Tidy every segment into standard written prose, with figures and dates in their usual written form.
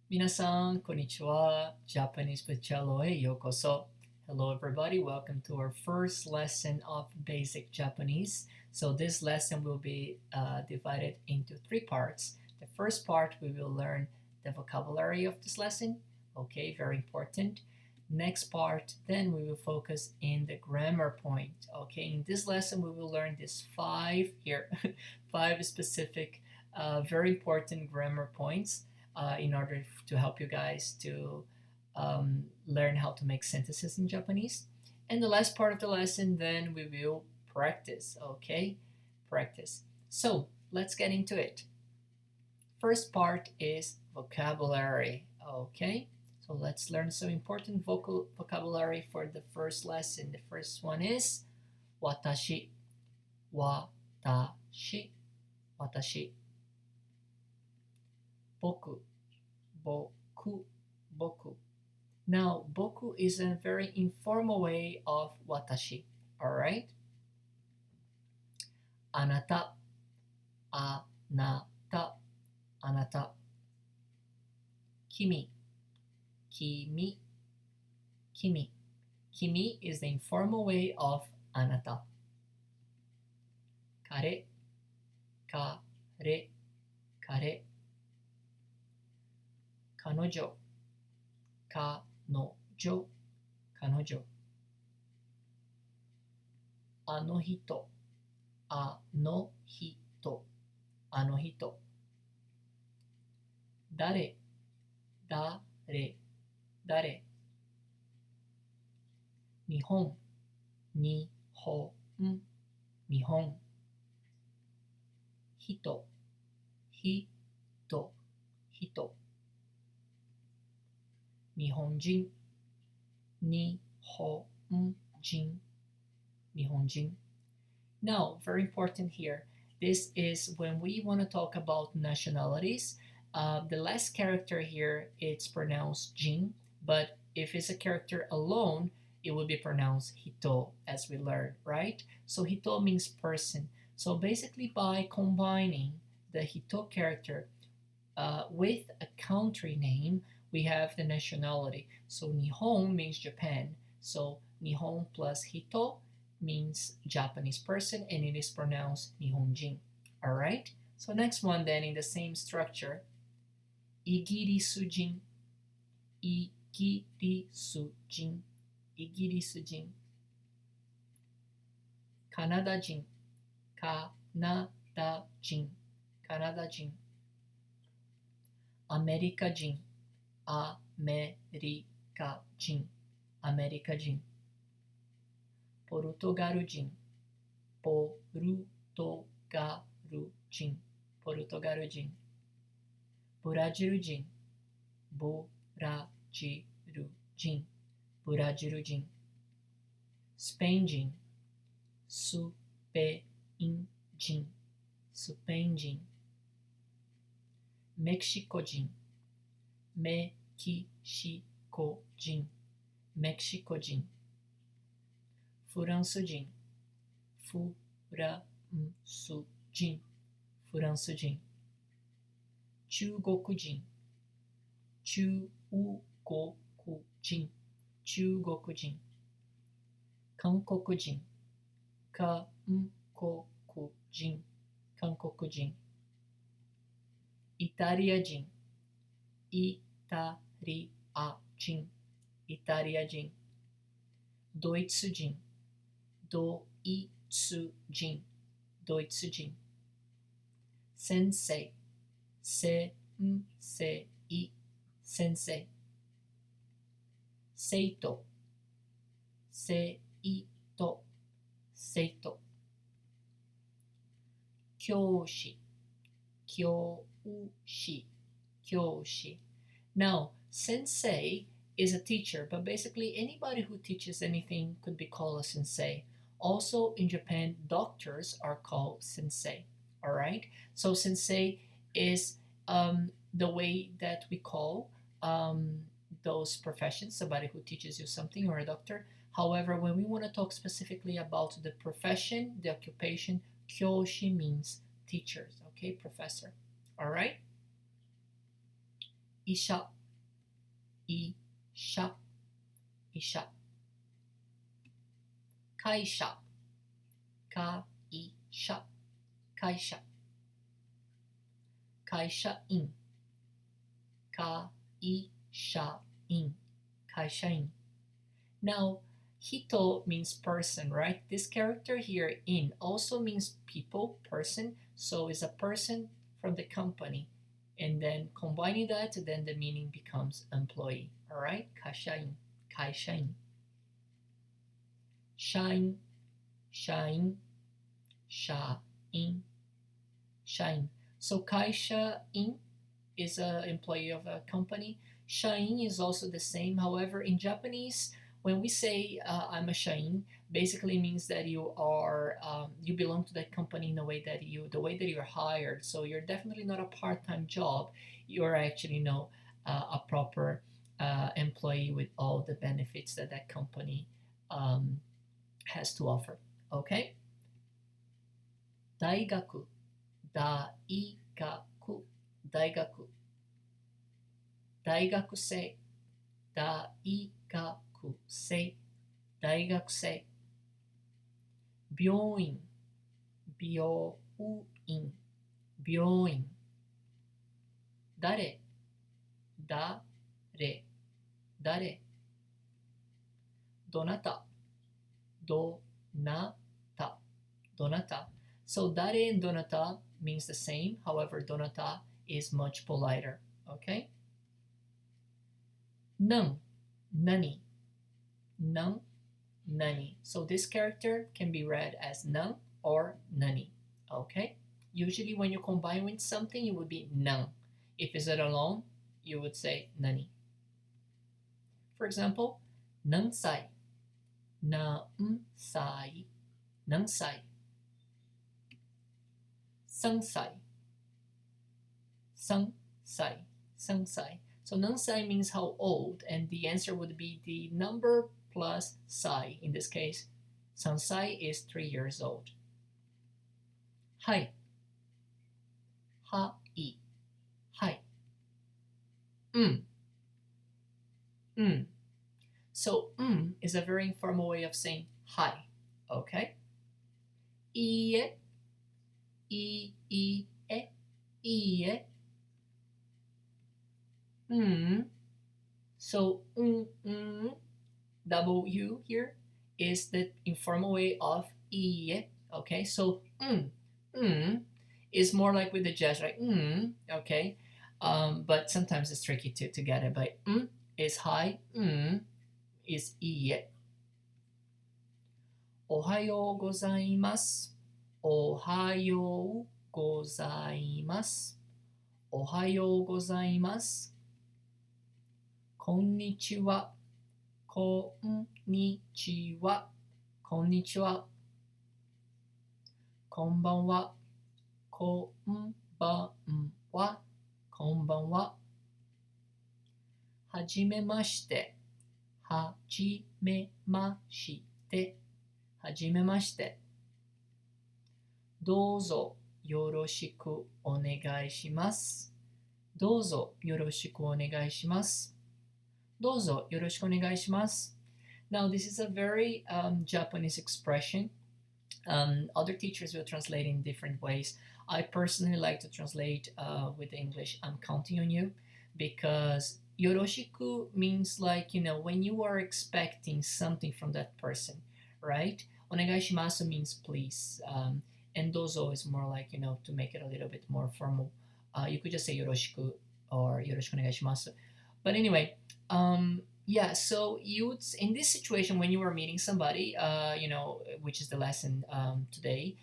Minasan, konnichiwa, Japanese with Cello e yokoso. Hello everybody, welcome to our first lesson of basic Japanese. So this lesson will be divided into three parts. The first part we will learn the vocabulary of this lesson, okay, very important. Next part, then we will focus in the grammar point, okay. In this lesson we will learn this five here, five specific, very important grammar points in order to help you guys to learn how to make sentences in Japanese. And the last part of the lesson, then we will practice, okay? Practice. So let's get into it. First part is vocabulary, okay? So let's learn some important vocabulary for the first lesson. The first one is watashi, watashi, watashi. Boku, boku, boku. Now, boku is a very informal way of watashi, alright? Anata, anata, anata. Kimi, kimi, kimi. Kimi is the informal way of anata. Kare, kare, kare. Kanojo, kanojo, kanojo. Anohito, anohito, anohito. Dare, dare, dare. Nihon, nihon, nihon. Hito, hito, hito. Nihonjin, nihonjin, nihonjin. Now, very important here. This is when we want to talk about nationalities. The last character here, it's pronounced jin, but if it's a character alone, it will be pronounced hito, as we learned, right? So hito means person. So basically, by combining the hito character with a country name, we have the nationality. So Nihon means Japan. So Nihon plus hito means Japanese person, and it is pronounced Nihonjin. All right. So next one then in the same structure, Igirisujin, Igirisujin, Igirisujin. Kanadajin, Kanadajin, Kanadajin. Americajin, Americajin, Americajin. Portugalujin, Portugalujin, Portugalujin. Brazilujin, Brazilujin, Brazilujin. Spainjin, Spainjin, Spainjin. Mexicojin, Mexicojin, Mexicojin. Fransujin, Fransujin, Fransujin. Chugokujin, Chugokujin, Chugokujin. Kankokujin, Kankokujin, Kankokujin. Italiajin, Italiajin, Italiajin. Doitsujin, Doitsujin, Doitsujin. Sensei, Sensei, Sensei. Seito, Seito, Seito. Kyoshi, Kyoshi, Kyoshi. Now, sensei is a teacher, but basically anybody who teaches anything could be called a sensei. Also in Japan, doctors are called sensei. All right. So sensei is the way that we call those professions, somebody who teaches you something or a doctor. However, when we want to talk specifically about the profession, the occupation, kyoshi means teachers, okay, professor. All right. Isha, 医者、医者。会社、会社、会社。会社員、会社員、会社員。Now, hito means person, right? This character here, in, also means people, person. So it's a person from the company. And then combining that, then the meaning becomes employee. All right? 会社員、会社員。社員、社員、社員、社員。So 会社員 is an employee of a company. 社員 is also the same. However, in Japanese, when we say I'm a 社員, basically means that you are you belong to that company in the way that you're hired. So you're definitely not a part-time job. You're actually a proper employee with all the benefits that that company has to offer. Okay? 大学、大学、大学。大学生、大学生、大学生。病院、病院、病院。誰、誰、誰。どなた、どなた、どなた。So 誰 and どなた means the same. However, どなた is much politer. Okay? なん、何、なん、何. So this character can be read as なん or 何. Okay? Usually when you combine with something, it would be なん. If it's it alone, you would say 何. For example, 何歳、何歳、何歳。3歳、3歳、3歳. So 何歳 means how old, and the answer would be the number plus 歳. In this case, 3歳 is 3 years old. はい、はい、はい。So, is a very informal way of saying hi. Okay? いいえ、いいえ、いいえ。So, double U here is the informal way of いいえ. Okay? So, is more like with the jazz, right? Okay? But sometimes it's tricky to get it. But is hi, is いいえ。おはようございます。おはようございます。おはようございます。こんにちは。こんにちは。こんにちは。こんばんは。こんばんは。こんばんは。はじめまして。はじめまして。はじめまして。どうぞよろしくお願いします。どうぞよろしくお願いします。どうぞよろしくお願いします。Now, this is a very Japanese expression. Other teachers will translate in different ways. I personally like to translate with English, I'm counting on you, because yoroshiku means like, when you are expecting something from that person, right? Onegaishimasu means please. And dozo is more like, to make it a little bit more formal. You could just say yoroshiku or yoroshiku onegaishimasu. But anyway, yeah, so in this situation when you are meeting somebody, which is the lesson today,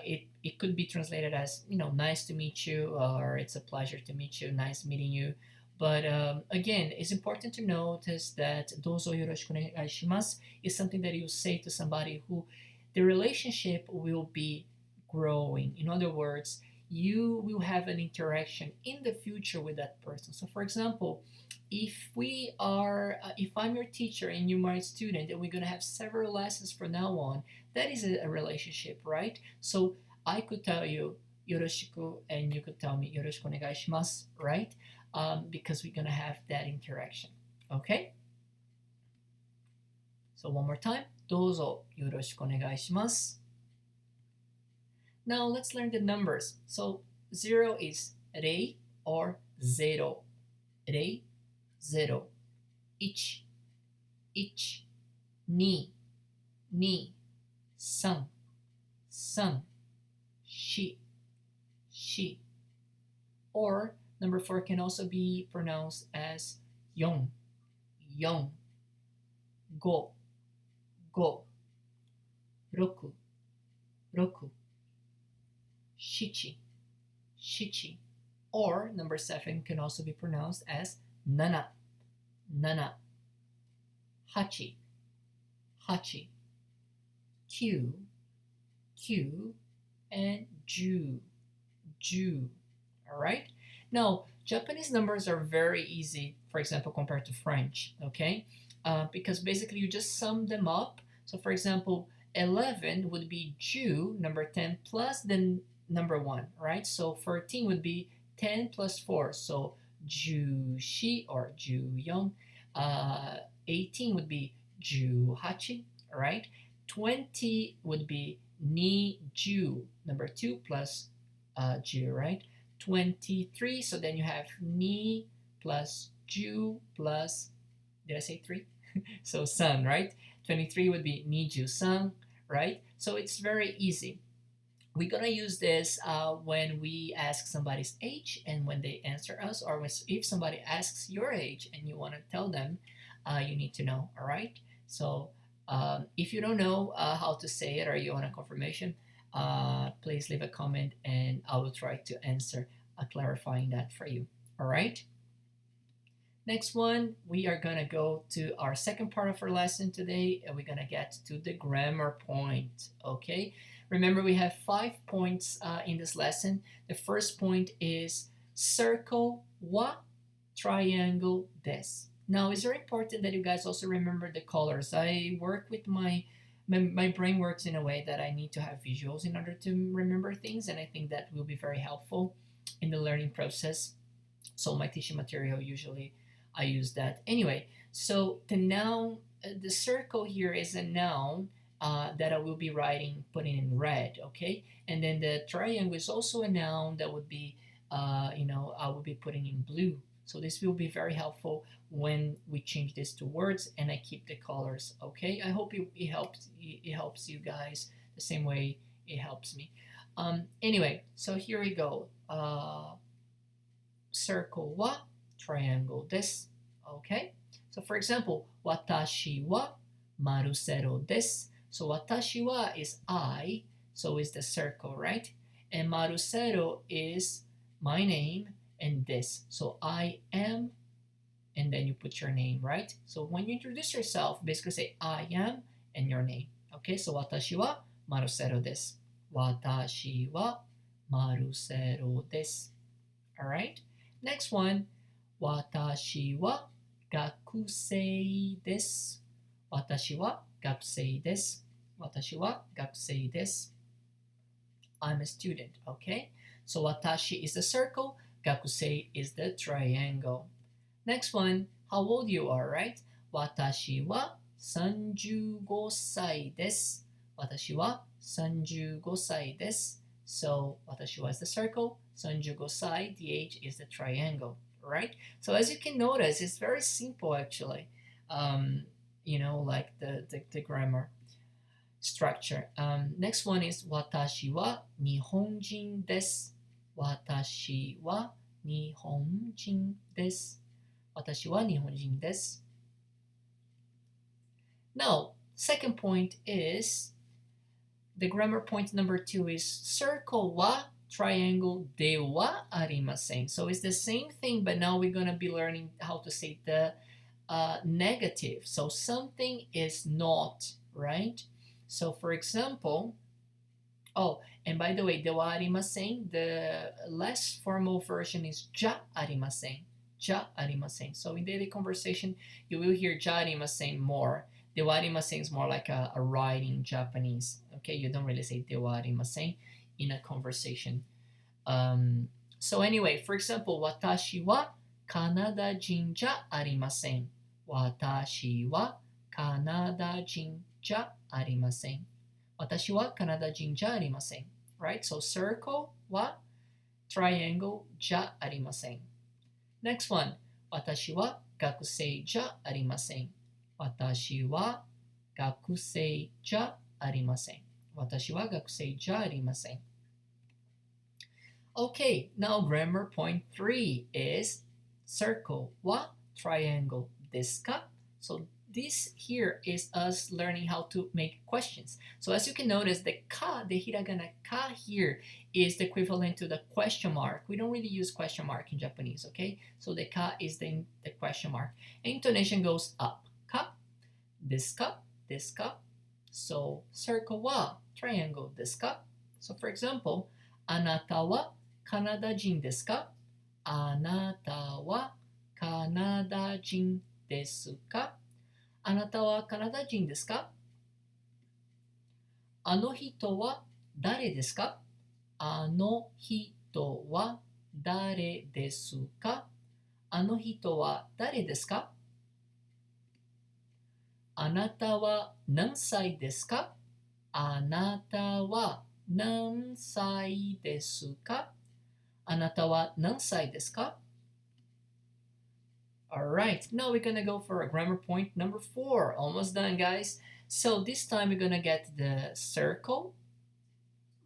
it could be translated as, nice to meet you, or it's a pleasure to meet you, nice meeting you. But again, it's important to notice that dozo yoroshiku onegaishimasu is something that you say to somebody who the relationship will be growing. In other words, you will have an interaction in the future with that person. So for example, if I'm your teacher and you're my student and we're going to have several lessons from now on, that is a relationship, right? So I could tell you yoroshiku and you could tell me yoroshiku onegaishimasu, right? Because we're going to have that interaction. Okay? So one more time. どうぞよろしくお願いします。Now let's learn the numbers. So 0 is rei or zero. Rei, zero. Ich, ich. Ni, ni. San, san. Shi, shi. Or number 4 can also be pronounced as yon, yon. Go, go. Roku, roku. Shichi, shichi. Or number 7 can also be pronounced as nana, nana. Hachi, hachi. Q, q. And ju, ju. All right? Now, Japanese numbers are very easy, for example, compared to French, okay? Because basically you just sum them up. So for example, 11 would be ju, number 10, plus the number 1, right? So 14 would be 10 plus 4, so ju shi or ju young. 18 would be ju hachi, right? 20 would be ni ju, number 2 plus ju, right? 23, so then you have ni plus ju plus, did I say 3? So san, right? 23 would be ni ju san, right? So it's very easy. We're gonna use this when we ask somebody's age and when they answer us, or if somebody asks your age and you want to tell them, you need to know, all right? So if you don't know how to say it or you want a confirmation, please leave a comment and I will try to answer clarifying that for you, all right? Next one, we are gonna go to our second part of our lesson today, and we're gonna get to the grammar point, okay? Remember, we have 5 points in this lesson. The first point is circle wa, triangle des. Now, it's very important that you guys also remember the colors. I work with my brain works in a way that I need to have visuals in order to remember things, and I think that will be very helpful in the learning process. So my teaching material, usually I use that. Anyway, so the noun, the circle here is a noun that I will be writing, putting in red, okay? And then the triangle is also a noun that would be, I will be putting in blue. So this will be very helpful when we change this to words and I keep the colors, okay? I hope it helps you guys the same way it helps me. Anyway, so here we go. Circle wa, triangle des, okay? So for example, watashi wa marusero desu. So watashi wa is I, so is the circle, right? And marusero is my name and this. So I am, and then you put your name, right? So when you introduce yourself, basically say I am and your name. Okay, so watashi wa marusero desu. Watashi wa marusero desu. All right? Next one, watashi wa gakusei desu. Watashi wa gakusei desu. Watashi wa gakusei desu. I'm a student, okay? So watashi is the circle, gakusei is the triangle. Next one, how old you are, right? Watashi wa 35 歳です. Watashi wa 35歳です. So watashi wa is the circle, 35歳, the age is the triangle, right? So as you can notice, it's very simple actually. Like the grammar structure. Next one is 私は日本人です. 私は日本人です. 私は日本人です. Now, second point is, the grammar point number 2 is circle wa, triangle de wa arimasen. So it's the same thing, but now we're going to be learning how to say the negative. So something is not, right? So for example, oh, and by the way, de wa arimasen, the less formal version is ja arimasen. Ja arimasen. So in daily conversation, you will hear ja arimasen more. De wa arimasen is more like a writing Japanese. Okay, you don't really say de wa arimasen in a conversation. So anyway, for example, watashi wa Kanada jin ja arimasen. Watashi wa Kanada jin ja arimasen. Watashi wa Kanada jin ja arimasen. Right? So circle wa triangle ja arimasen. Next one. Watashi wa gakusei ja arimasen. Watashi wa gakusei ja arimasen. Watashi wa gakusei ja arimasen. Okay, now grammar point 3 is circle wa triangle desu ka? So this here is us learning how to make questions. So as you can notice, the ka, the hiragana ka here is the equivalent to the question mark. We don't really use question mark in Japanese, okay? So the ka is the question mark. Intonation goes up. Ka, desu ka, desu ka. So circle wa triangle desu ka? So for example, anata wa Kanada jin desu ka? Anata wa Kanada jin desu ka? Anata wa Kanada jin desu ka? Ano hito wa dare desu ka? Ano hito wa dare desu ka? Ano hito wa dare desu ka? Anata wa nansai desu ka? Anata wa nansai desu ka? Anata wa nansai desu ka? Alright, now we're gonna go for a grammar point number 4. Almost done, guys. So this time we're gonna get the circle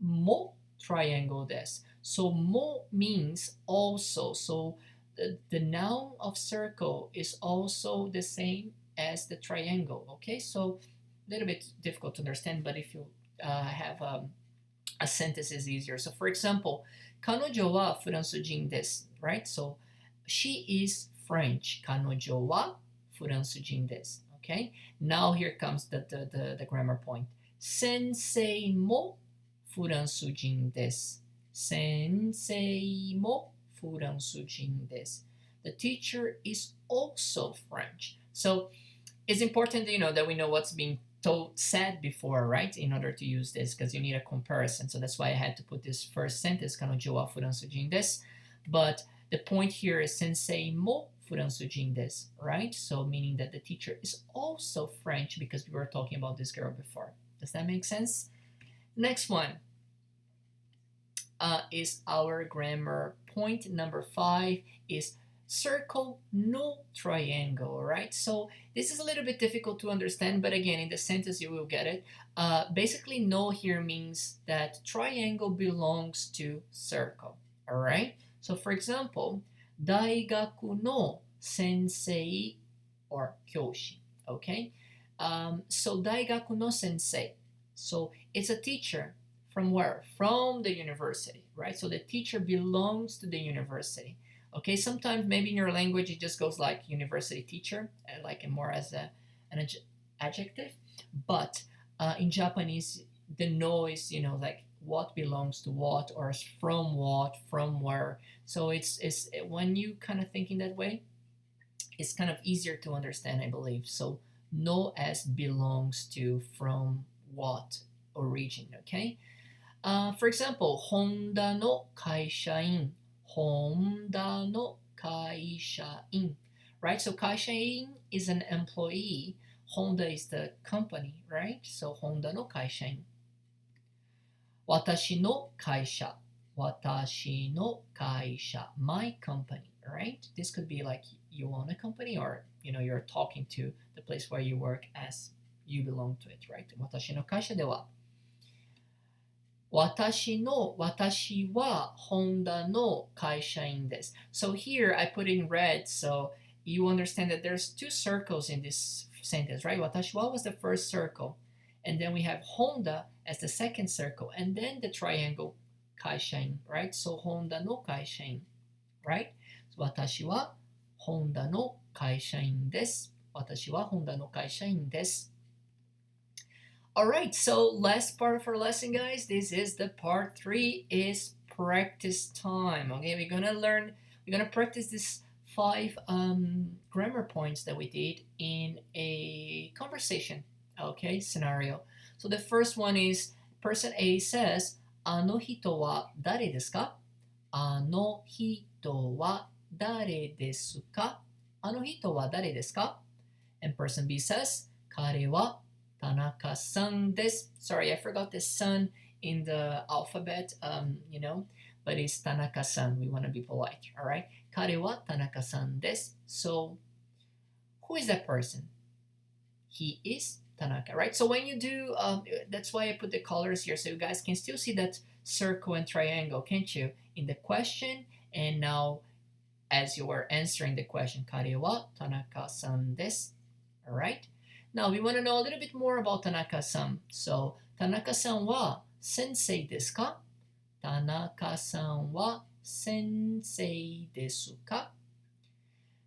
mo triangle desu. So mo means also. So the noun of circle is also the same as the triangle. Okay, so a little bit difficult to understand, but if you have a sentence is easier. So for example, 彼女はフランス人です。Right? So she is French. 彼女はフランス人です。Okay? Now here comes the grammar point. 先生もフランス人です。先生もフランス人です。The teacher is also French. So it's important, that we know what's being said before, right? In order to use this, because you need a comparison. So that's why I had to put this first sentence, 彼女はフランス人です。But the point here is 先生もフランス人です, right? So meaning that the teacher is also French because we were talking about this girl before. Does that make sense? Next one is our grammar point number 5 is circle no triangle, right? So this is a little bit difficult to understand, but again, in the sentence you will get it. Basically, no here means that triangle belongs to circle, all right? So for example, 大学の先生 or 教師, okay? So 大学の先生. So it's a teacher from where? From the university, right? So the teacher belongs to the university. Okay, sometimes maybe in your language it just goes like university teacher, like more as an adjective. But in Japanese, the no is, like what belongs to what or from what, from where. So it's when you kind of think in that way, it's kind of easier to understand, I believe. So no as belongs to, from what origin, okay? For example, Honda no 会社員 Honda no 会社員 right? So 会社員 is an employee. Honda is the company, right? So Honda no 会社員私の会社私の会社 my company, right? This could be like you own a company or, you're talking to the place where you work as you belong to it, right? 私の会社では私はホンダの会社員です。So here I put in red so you understand that there's two circles in this sentence, right? 私は was the first circle, and then we have Honda as the second circle, and then the triangle 会社員, right? So ホンダの会社員, right? So 私はホンダの会社員です。私はホンダの会社員です。Alright, so last part of our lesson, guys. This is the part 3 is practice time. Okay, we're gonna practice this 5 grammar points that we did in a conversation, okay, scenario. So the first one is person A says, あの人は誰ですか? あの人は誰ですか? あの人は誰ですか? And person B says, 彼は田中さんです. Sorry, I forgot the san in the alphabet, but it's Tanaka-san. We want to be polite, all right? 彼は田中さんです. So, who is that person? He is Tanaka, right? So when you do, that's why I put the colors here so you guys can still see that circle and triangle, can't you? In the question, and now as you are answering the question, 彼は田中さんです. All right? Now we want to know a little bit more about Tanaka-san. So, Tanaka-san wa sensei desu ka? Tanaka-san wa sensei desu ka?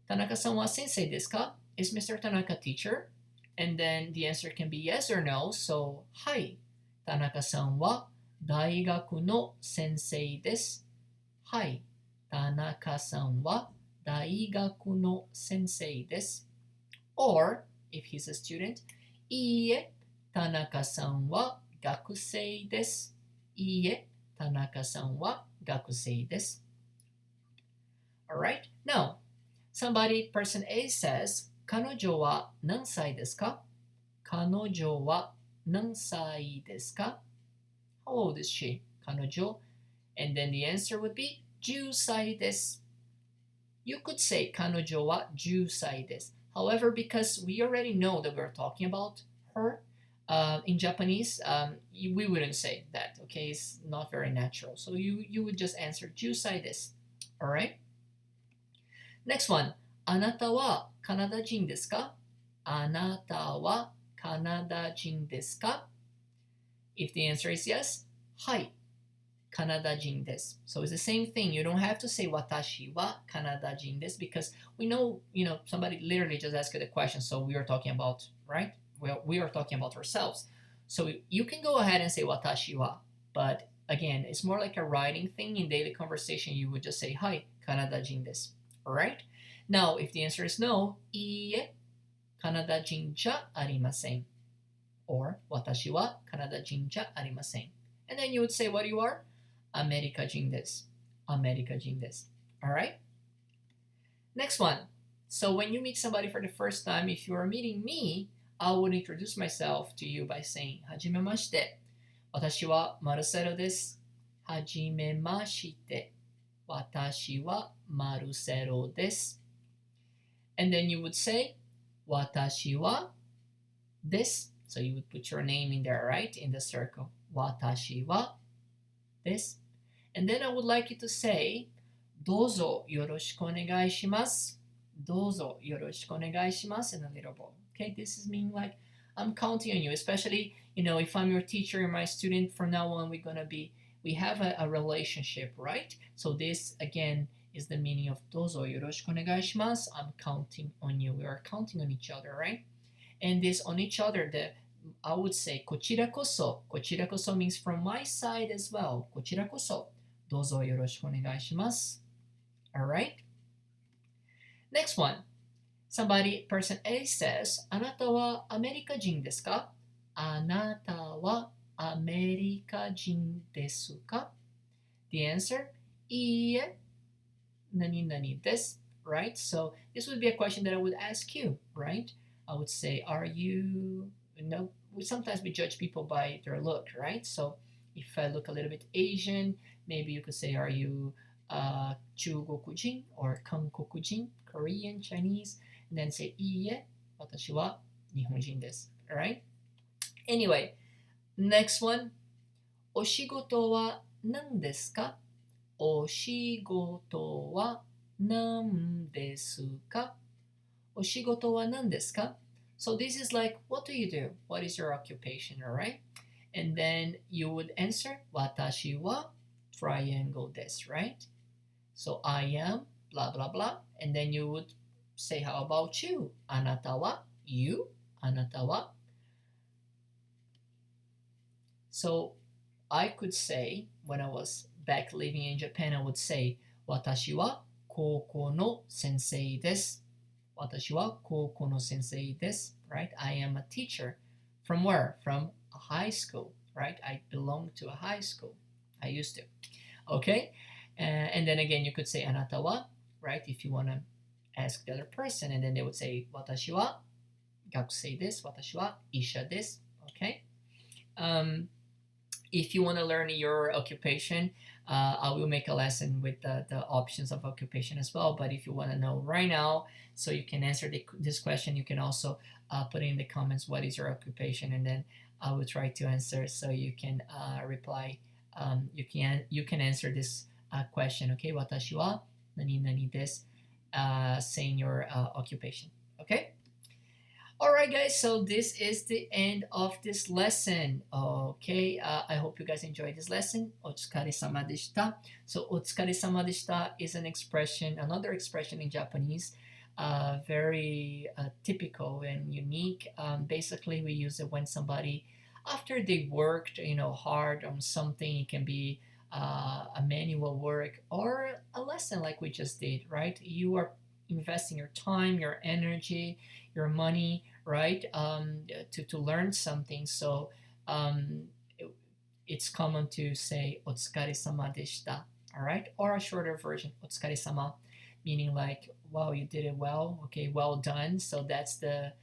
Tanaka-san wa sensei desu ka? Is Mr. Tanaka teacher? And then the answer can be yes or no. So, はい。Tanaka-san wa daigaku no sensei desu. はい。Tanaka-san wa daigaku no sensei desu. Or, if he's a student, いいえ、田中さんは学生です。いいえ、田中さんは学生です。Alright? Now, person A says, 彼女は何歳ですか? 彼女は何歳ですか? How old is she? 彼女. And then the answer would be 10歳です. You could say 彼女は10歳です. However, because we already know that we're talking about her, in Japanese, we wouldn't say that, okay? It's not very natural. So you would just answer 10歳です. Alright? Next one. あなたはカナダ人ですか? あなたはカナダ人ですか? If the answer is yes, はい。カナダ人です. So it's the same thing. You don't have to say 私はカナダ人です because we know, somebody literally just asked the question. So we are talking about, right? Well, we are talking about ourselves. So you can go ahead and say 私は, but again, it's more like a writing thing. In daily conversation, you would just say はい、カナダ人です. Alright? Now, if the answer is no, いいえ、カナダ人じゃありません. Or 私はカナダ人じゃありません. And then you would say what you are? アメリカ人です. アメリカ人です. Alright? Next one. So when you meet somebody for the first time, if you are meeting me, I would introduce myself to you by saying, はじめまして。私はマルセロです。はじめまして。私はマルセロです. And then you would say, 私はです. So you would put your name in there, right? In the circle. 私はです. And then I would like you to say, どうぞよろしくお願いします. どうぞよろしくお願いします in a little bit. Okay, this is meaning like I'm counting on you, especially, if I'm your teacher and my student, from now on we have a relationship, right? So this, again, is the meaning of どうぞよろしくお願いします. I'm counting on you. We are counting on each other, right? And this on each other, I would say こちらこそ. こちらこそ means from my side as well. こちらこそ. どうぞよろしくお願いします. Alright? Next one. Person A says, あなたはアメリカ人ですか? あなたはアメリカ人ですか? The answer, いいえ、何々です. Right? So this would be a question that I would ask you, right? I would say, are you, sometimes we judge people by their look, right? So if I look a little bit Asian, maybe you could say, are you 中国人 or 韓国人 Korean, Chinese, and then say いいえ、私は日本人です. Alright? Anyway, next one. お仕事は何ですか? お仕事は何ですか? お仕事は何ですか? So this is like, what do you do? What is your occupation, alright? And then you would answer, 私は triangle です, right? So I am blah blah blah, and then you would say, how about you? あなたは you? あなたは? So I could say, when I was back living in Japan, I would say, 私は高校の先生です. 私は高校の先生です. Right? I am a teacher. From where? From a high school. Right? I belong to a high school. I used to. Okay? And then again, you could say あなたは, right? If you want to ask the other person, and then they would say 私は学生です。私は医者です。Okay? If you want to learn your occupation, I will make a lesson with the options of occupation as well. But if you want to know right now, so you can answer this question, you can also put in the comments what is your occupation, and then I will try to answer so you can reply. You can answer this question. Okay, 私は何々です。Saying your occupation. Okay. Alright guys, so this is the end of this lesson. Okay, I hope you guys enjoyed this lesson. お疲れ様でした. So お疲れ様でした is an expression, another expression in Japanese, very typical and unique. Basically, we use it when somebody, after they worked, hard on something. It can be a manual work or a lesson like we just did, right? You are investing your time, your energy, your money, right, to learn something. So it's common to say お疲れ様でした, all right, or a shorter version お疲れ様, meaning like, wow, you did it well, okay, well done. So that's the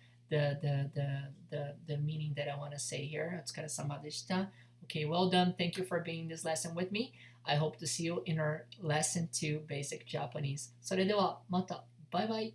meaning that I want to say here. お疲れ様でした. Okay, well done. Thank you for being in this lesson with me. I hope to see you in our lesson 2 basic Japanese. それではまた。バイバイ。